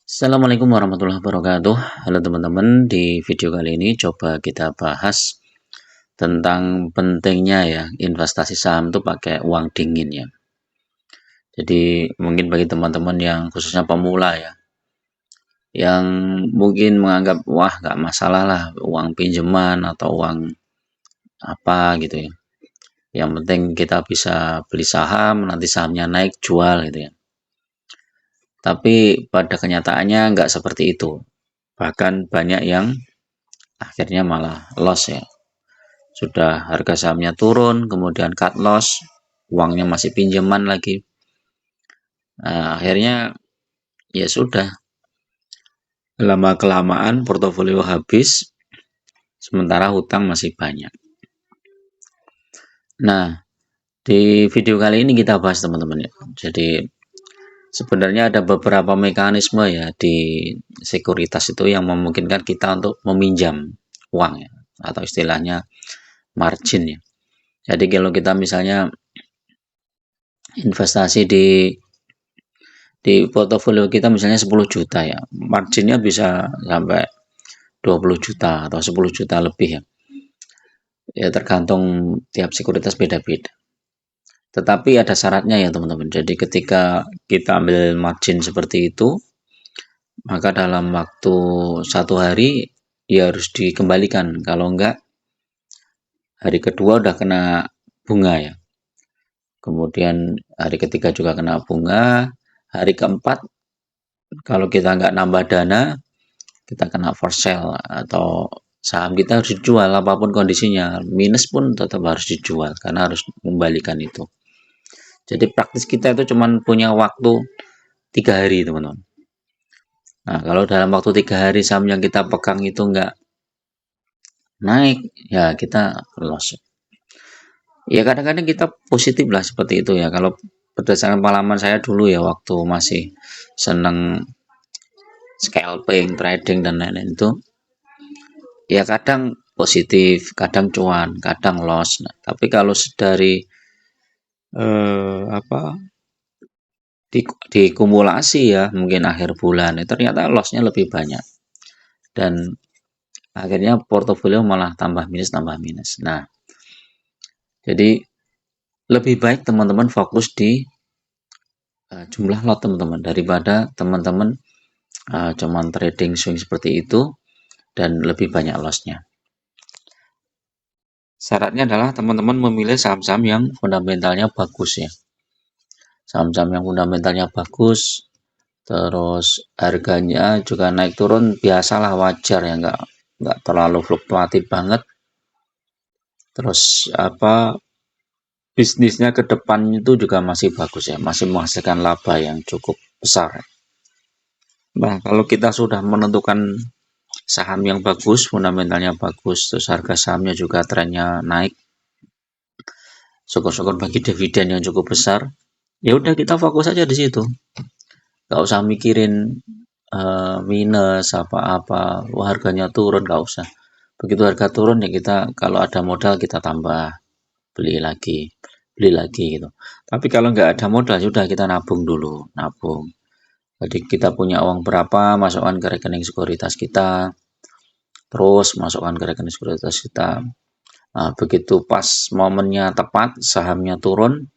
Assalamualaikum warahmatullahi wabarakatuh. Halo teman-teman, di video kali ini coba kita bahas tentang pentingnya ya investasi saham itu pakai uang dingin ya. Jadi mungkin bagi teman-teman yang khususnya pemula ya, yang mungkin menganggap wah nggak masalah lah uang pinjaman atau uang apa gitu ya. Yang penting kita bisa beli saham, nanti sahamnya naik jual gitu ya. Tapi pada kenyataannya nggak seperti itu. Bahkan banyak yang akhirnya malah loss ya. Sudah harga sahamnya turun, kemudian cut loss, uangnya masih pinjaman lagi. Nah, akhirnya ya sudah, lama-kelamaan portofolio habis, sementara hutang masih banyak. Nah, di video kali ini kita bahas teman-teman ya. Jadi sebenarnya ada beberapa mekanisme ya di sekuritas itu yang memungkinkan kita untuk meminjam uang ya, atau istilahnya margin ya. Jadi kalau kita misalnya investasi di portofolio kita misalnya 10 juta ya, marginnya bisa sampai 20 juta atau 10 juta lebih ya. Ya tergantung tiap sekuritas beda-beda. Tetapi ada syaratnya ya teman-teman. Jadi ketika kita ambil margin seperti itu, maka dalam waktu 1 hari ya harus dikembalikan. Kalau enggak, hari kedua udah kena bunga ya. Kemudian hari ketiga juga kena bunga. Hari keempat kalau kita nggak nambah dana, kita kena for sale atau saham kita harus dijual apapun kondisinya, minus pun tetap harus dijual karena harus membalikan itu. Jadi praktis kita itu cuma punya waktu 3 hari teman-teman. Nah kalau dalam waktu 3 hari saham yang kita pegang itu nggak naik, ya kita loss. Ya kadang-kadang kita positif lah seperti itu ya. Kalau berdasarkan pengalaman saya dulu ya waktu masih seneng scalping, trading dan lain-lain itu, ya kadang positif, kadang cuan, kadang loss. Nah, tapi kalau dari apa dikumulasi ya mungkin akhir bulan ternyata lossnya lebih banyak dan akhirnya portofolio malah tambah minus. Nah, jadi lebih baik teman-teman fokus di jumlah lot teman-teman daripada teman-teman cuman trading swing seperti itu dan lebih banyak lossnya. Syaratnya adalah teman-teman memilih saham-saham yang fundamentalnya bagus ya. Saham-saham yang fundamentalnya bagus, terus harganya juga naik turun biasalah, wajar ya, nggak terlalu fluktuatif banget. Terus bisnisnya ke depan itu juga masih bagus ya, masih menghasilkan laba yang cukup besar. Nah, kalau kita sudah menentukan saham yang bagus, fundamentalnya bagus, terus harga sahamnya juga trennya naik, syukur-syukur bagi dividen yang cukup besar, ya udah kita fokus aja di situ. Gak usah mikirin minus apa-apa, wah harganya turun, gak usah. Begitu harga turun ya kita kalau ada modal kita tambah, beli lagi gitu. Tapi kalau nggak ada modal sudah kita nabung dulu, nabung. Jadi kita punya uang berapa, masukkan ke rekening sekuritas kita, terus masukkan ke rekening sekuritas kita. Nah, begitu pas momennya tepat, sahamnya turun,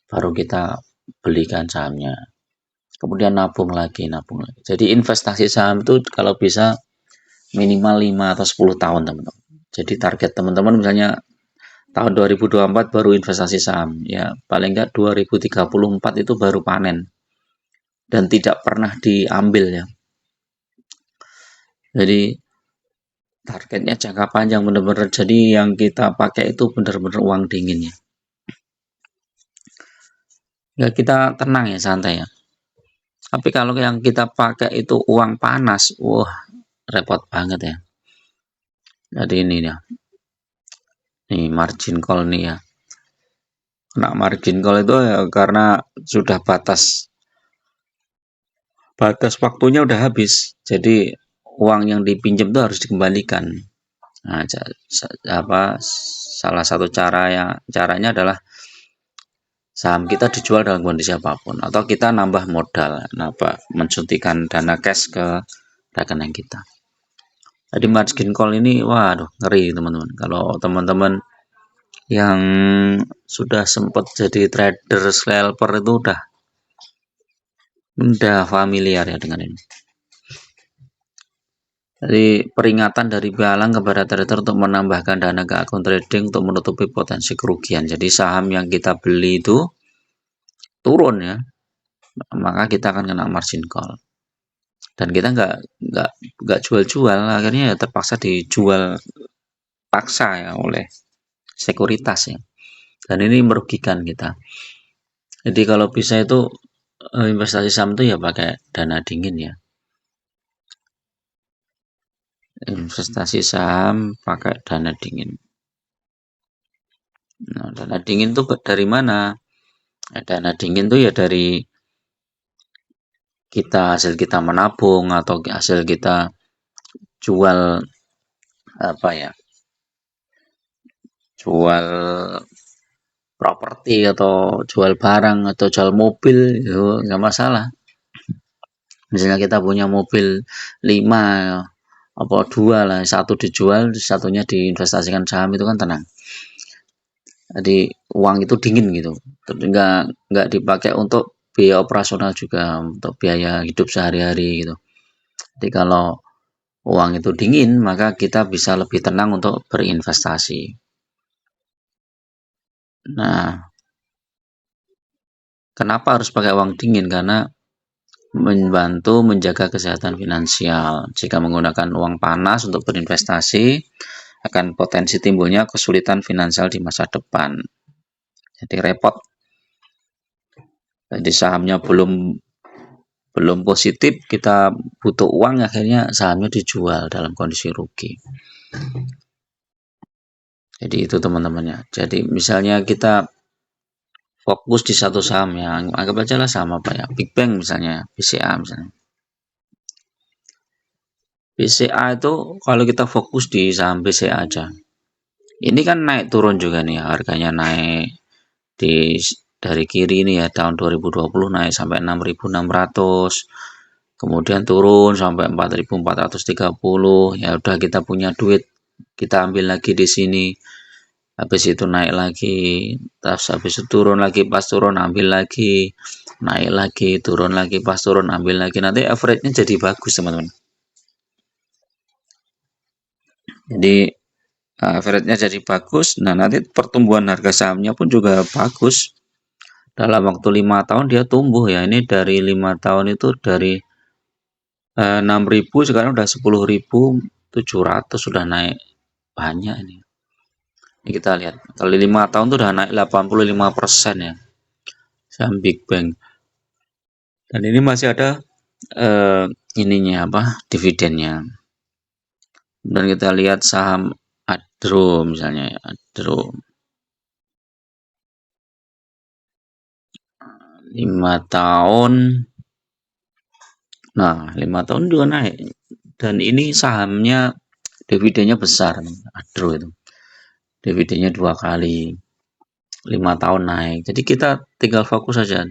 baru kita belikan sahamnya. Kemudian nabung lagi. Jadi investasi saham itu kalau bisa minimal 5 atau 10 tahun teman-teman. Jadi target teman-teman misalnya tahun 2024 baru investasi saham, ya paling enggak 2034 itu baru panen dan tidak pernah diambil ya. Jadi targetnya jangka panjang benar-benar, jadi yang kita pakai itu benar-benar uang dingin ya. Ya kita tenang ya, santai ya. Tapi kalau yang kita pakai itu uang panas, wah repot banget ya. Jadi ini ya, nih margin call nih ya. Kena margin call itu ya karena sudah batas waktunya udah habis. Jadi uang yang dipinjam itu harus dikembalikan. Nah, salah satu caranya adalah saham kita dijual dalam kondisi apapun, atau kita nambah modal, mensuntikan dana cash ke rekening kita. Jadi margin call ini, waduh, ngeri teman-teman. Kalau teman-teman yang sudah sempat jadi trader scalper itu udah familiar ya dengan ini. Jadi peringatan dari Balang kepada trader untuk menambahkan dana ke akun trading untuk menutupi potensi kerugian. Jadi saham yang kita beli itu turun ya, maka kita akan kena margin call. Dan kita nggak jual-jual, akhirnya ya terpaksa dijual paksa ya oleh sekuritas ya. Dan ini merugikan kita. Jadi kalau bisa itu investasi saham itu ya pakai dana dingin ya. Investasi saham pakai dana dingin. Nah, dana dingin tuh dari mana? Dana dingin tuh ya dari hasil kita menabung atau hasil kita jual apa ya? Jual properti atau jual barang atau jual mobil itu nggak masalah. Misalnya kita punya mobil 5 apa 2 lah, satu dijual, satunya diinvestasikan saham, itu kan tenang. Jadi uang itu dingin gitu, nggak dipakai untuk biaya operasional juga, untuk biaya hidup sehari-hari gitu. Jadi kalau uang itu dingin, maka kita bisa lebih tenang untuk berinvestasi. Nah, kenapa harus pakai uang dingin? Karena membantu menjaga kesehatan finansial. Jika menggunakan uang panas untuk berinvestasi, akan potensi timbulnya kesulitan finansial di masa depan. Jadi repot. Jadi sahamnya belum positif, kita butuh uang, akhirnya sahamnya dijual dalam kondisi rugi. Jadi itu teman-temannya. Jadi misalnya kita fokus di satu saham ya, anggap aja lah saham apa ya, Big Bang misalnya, BCA misalnya. BCA itu kalau kita fokus di saham BCA aja, ini kan naik turun juga nih, harganya naik dari kiri ini ya, tahun 2020 naik sampai 6.600, kemudian turun sampai 4.430. Ya udah, kita punya duit, kita ambil lagi di sini. Habis itu naik lagi, terus habis itu turun lagi, pas turun ambil lagi, naik lagi, turun lagi, pas turun ambil lagi. Nanti average-nya jadi bagus teman-teman. Jadi average-nya jadi bagus. Nah, nanti pertumbuhan harga sahamnya pun juga bagus. Dalam waktu 5 tahun dia tumbuh ya. Ini dari 5 tahun itu dari 6.000 sekarang udah 10.700, sudah naik banyak ini. Ini kita lihat, kalau 5 tahun itu udah naik 85% ya, saham Big Bang. Dan ini masih ada ininya apa, dividennya. Dan kita lihat saham Adro misalnya ya, Adro 5 tahun. Nah, 5 tahun juga naik. Dan ini sahamnya dividennya besar, Adro itu. Dividennya 2 kali. 5 tahun naik. Jadi kita tinggal fokus saja.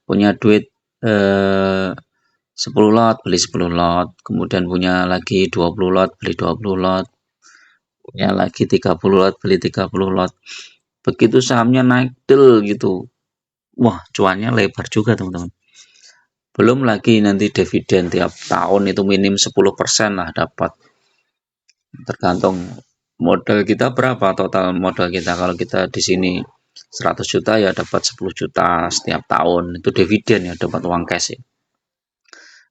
Punya duit 10 lot, beli 10 lot. Kemudian punya lagi 20 lot, beli 20 lot. Punya lagi 30 lot, beli 30 lot. Begitu sahamnya naik del gitu. Wah, cuannya lebar juga teman-teman. Belum lagi nanti dividen tiap tahun itu minim 10% lah dapat. Tergantung modal kita berapa, total modal kita. Kalau kita di sini 100 juta ya dapat 10 juta setiap tahun. Itu dividen ya, dapat uang cash ya.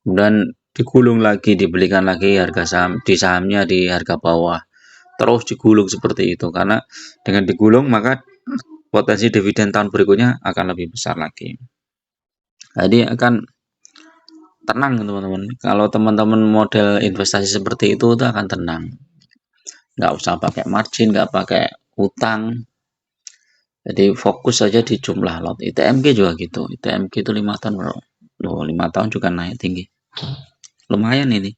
Kemudian digulung lagi, dibelikan lagi harga saham, di sahamnya di harga bawah. Terus digulung seperti itu, karena dengan digulung maka potensi dividen tahun berikutnya akan lebih besar lagi. Jadi akan tenang teman-teman. Kalau teman-teman model investasi seperti itu akan tenang. Nggak usah pakai margin, nggak pakai utang. Jadi fokus saja di jumlah lot. ITMG juga gitu. ITMG itu 5 tahun bro. Loh, 5 tahun juga naik tinggi. Lumayan ini.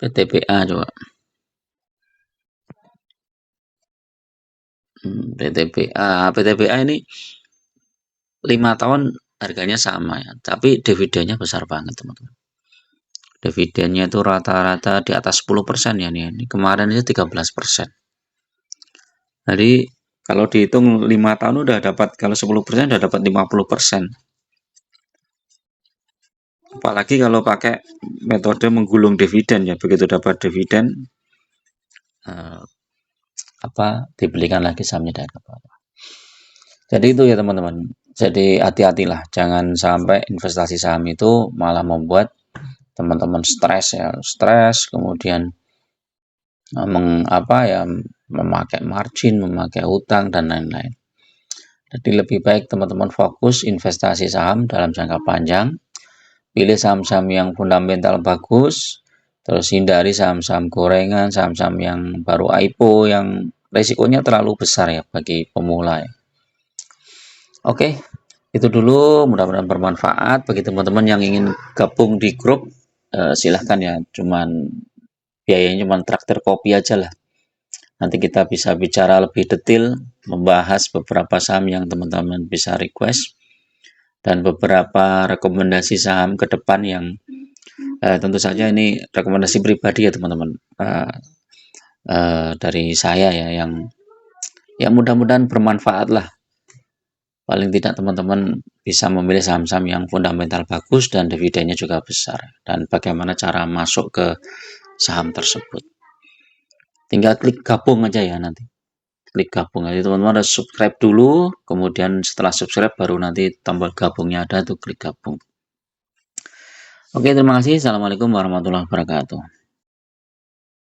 PTPA juga. PTPA ini 5 tahun harganya sama ya, tapi dividennya besar banget teman-teman. Dividennya itu rata-rata di atas 10% ya nih. Ini kemarin itu 13%. Jadi kalau dihitung 5 tahun udah dapat, kalau 10% udah dapat 50%. Apalagi kalau pakai metode menggulung dividen ya, begitu dapat dividen eh, dibelikan lagi sahamnya dari bawah. Jadi itu ya teman-teman. Jadi hati-hatilah, jangan sampai investasi saham itu malah membuat teman-teman stres ya, stres kemudian memakai margin, memakai hutang dan lain-lain. Jadi lebih baik teman-teman fokus investasi saham dalam jangka panjang, pilih saham-saham yang fundamental bagus, terus hindari saham-saham gorengan, saham-saham yang baru IPO yang resikonya terlalu besar ya bagi pemula ya. Oke, itu dulu, mudah-mudahan bermanfaat bagi teman-teman yang ingin gabung di grup. Silahkan ya, biayanya cuma traktir kopi aja lah. Nanti kita bisa bicara lebih detail, membahas beberapa saham yang teman-teman bisa request, dan beberapa rekomendasi saham ke depan yang tentu saja ini rekomendasi pribadi ya teman-teman, dari saya ya, yang ya mudah-mudahan bermanfaat lah. Paling tidak teman-teman bisa memilih saham-saham yang fundamental bagus dan dividennya juga besar, dan bagaimana cara masuk ke saham tersebut. Tinggal klik gabung aja ya nanti. Klik gabung aja teman-teman, harus subscribe dulu, kemudian setelah subscribe baru nanti tombol gabungnya ada tuh, klik gabung. Oke, terima kasih. Assalamualaikum warahmatullahi wabarakatuh.